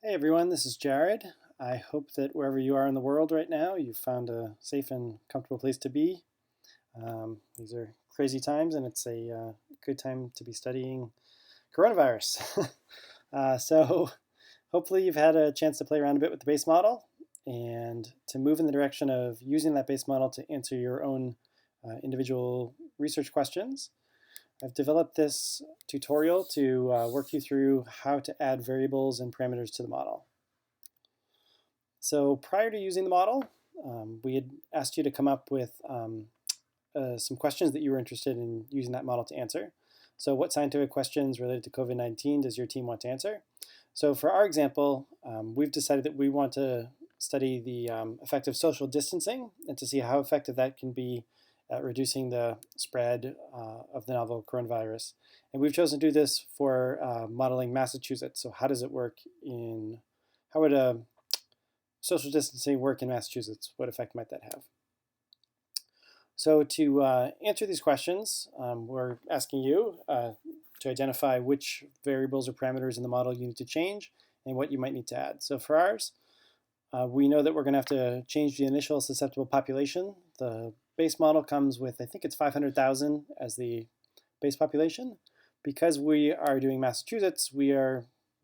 Hey everyone, this is Jared. I hope that wherever you are in the world right now, you've found a safe and comfortable place to be. These are crazy times, and it's a good time to be studying coronavirus. So, hopefully, you've had a chance to play around a bit with the base model and to move in the direction of using that base model to answer your own individual research questions. I've developed this tutorial to work you through how to add variables and parameters to the model. So prior to using the model, we had asked you to come up with some questions that you were interested in using that model to answer. So what scientific questions related to COVID-19 does your team want to answer? So for our example, we've decided that we want to study the effect of social distancing and to see how effective that can be at reducing the spread of the novel coronavirus. And we've chosen to do this for modeling Massachusetts. So how does it work how would social distancing work in Massachusetts? What effect might that have? So to answer these questions, we're asking you to identify which variables or parameters in the model you need to change and what you might need to add. So for ours, we know that we're going to have to change the initial susceptible population. The base model comes with, I think it's 500,000 as the base population. Because we are doing Massachusetts, we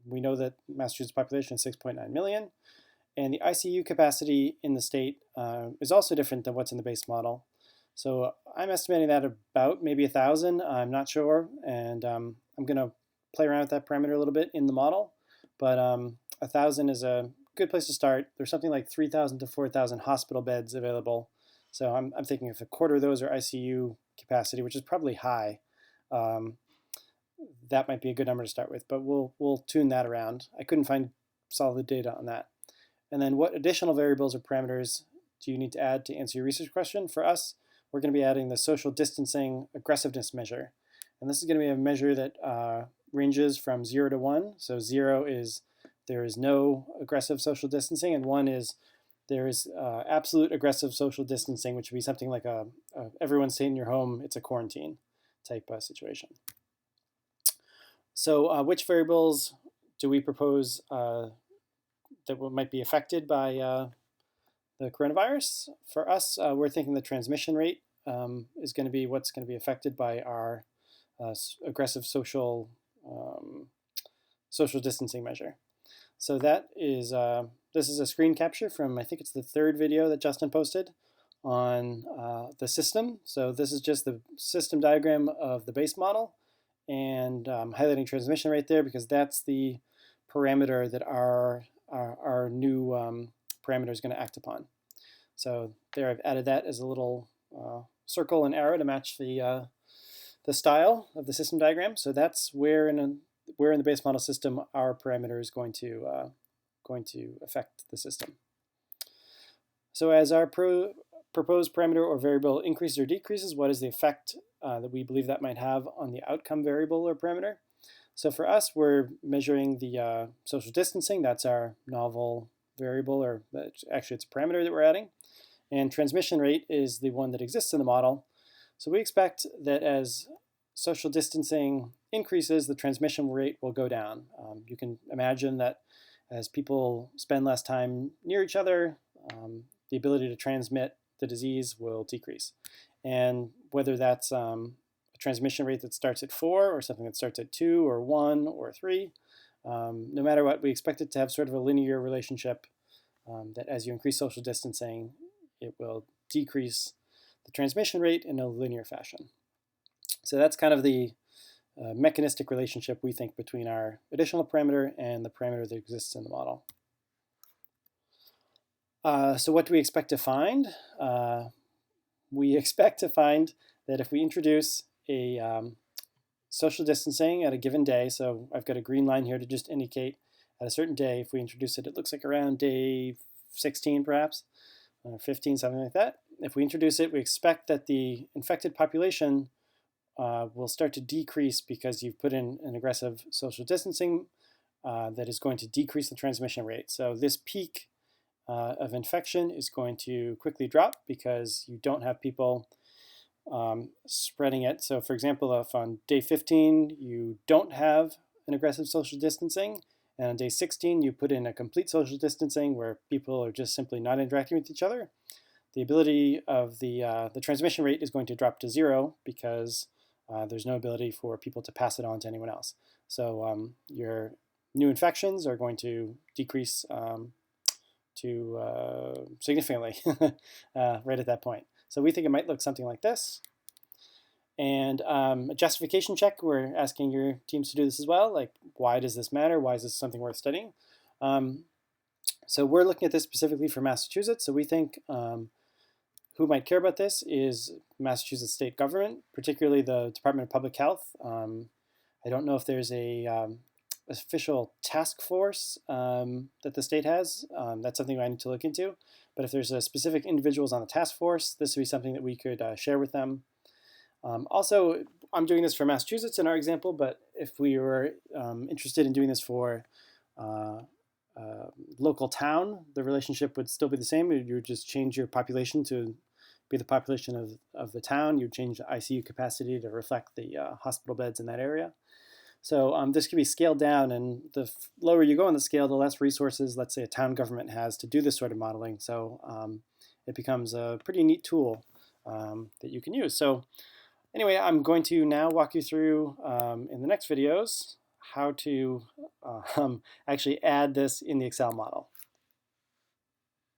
know that Massachusetts population is 6.9 million. And the ICU capacity in the state is also different than what's in the base model. So I'm estimating that about maybe 1,000. I'm not sure. And I'm going to play around with that parameter a little bit in the model. But 1,000 is a good place to start. There's something like 3,000 to 4,000 hospital beds available. So I'm thinking if a quarter of those are ICU capacity, which is probably high, that might be a good number to start with. But we'll tune that around. I couldn't find solid data on that. And then what additional variables or parameters do you need to add to answer your research question? For us, we're going to be adding the social distancing aggressiveness measure. And this is going to be a measure that ranges from 0 to 1. So 0 is there is no aggressive social distancing, and 1 is there is absolute aggressive social distancing, which would be something like everyone stay in your home, it's a quarantine type situation. So which variables do we propose that might be affected by the coronavirus? For us, we're thinking the transmission rate is going to be what's going to be affected by our aggressive social distancing measure. So that is this is a screen capture from, I think it's the third video that Justin posted on the system. So this is just the system diagram of the base model, and highlighting transmission rate there because that's the parameter that our new parameter is going to act upon. So there I've added that as a little circle and arrow to match the style of the system diagram. So that's where in the base model system our parameter is going to affect the system. So as our proposed parameter or variable increases or decreases, what is the effect that we believe that might have on the outcome variable or parameter? So for us, we're measuring the social distancing. That's our novel variable, or actually it's a parameter that we're adding. And transmission rate is the one that exists in the model. So we expect that as social distancing increases, the transmission rate will go down. You can imagine that as people spend less time near each other, the ability to transmit the disease will decrease. And whether that's transmission rate that starts at 4 or something that starts at 2 or 1 or 3. No matter what, we expect it to have sort of a linear relationship that as you increase social distancing, it will decrease the transmission rate in a linear fashion. So that's kind of the mechanistic relationship we think between our additional parameter and the parameter that exists in the model. So what do we expect to find? We expect to find that if we introduce a social distancing at a given day, so I've got a green line here to just indicate at a certain day, if we introduce it, it looks like around day 16 perhaps, or 15, something like that. If we introduce it, we expect that the infected population will start to decrease because you've put in an aggressive social distancing that is going to decrease the transmission rate. So this peak of infection is going to quickly drop because you don't have people spreading it. So for example, if on day 15 you don't have an aggressive social distancing And on day 16, you put in a complete social distancing where people are just simply not interacting with each other. The ability of the transmission rate is going to drop to 0 because there's no ability for people to pass it on to anyone else. So your new infections are going to decrease significantly right at that point. So we think it might look something like this. And a justification check, we're asking your teams to do this as well. Like, why does this matter? Why is this something worth studying? So we're looking at this specifically for Massachusetts. So we think who might care about this is Massachusetts state government, particularly the Department of Public Health. I don't know if there's a official task force that the state has. That's something I need to look into. But if there's specific individuals on the task force, this would be something that we could share with them. Also, I'm doing this for Massachusetts in our example, but if we were interested in doing this for local town, the relationship would still be the same. You would just change your population to be the population of the town. You'd change the ICU capacity to reflect the hospital beds in that area. So this could be scaled down, and the lower you go on the scale, the less resources, let's say, a town government has to do this sort of modeling. So it becomes a pretty neat tool that you can use. So anyway, I'm going to now walk you through in the next videos how to actually add this in the Excel model.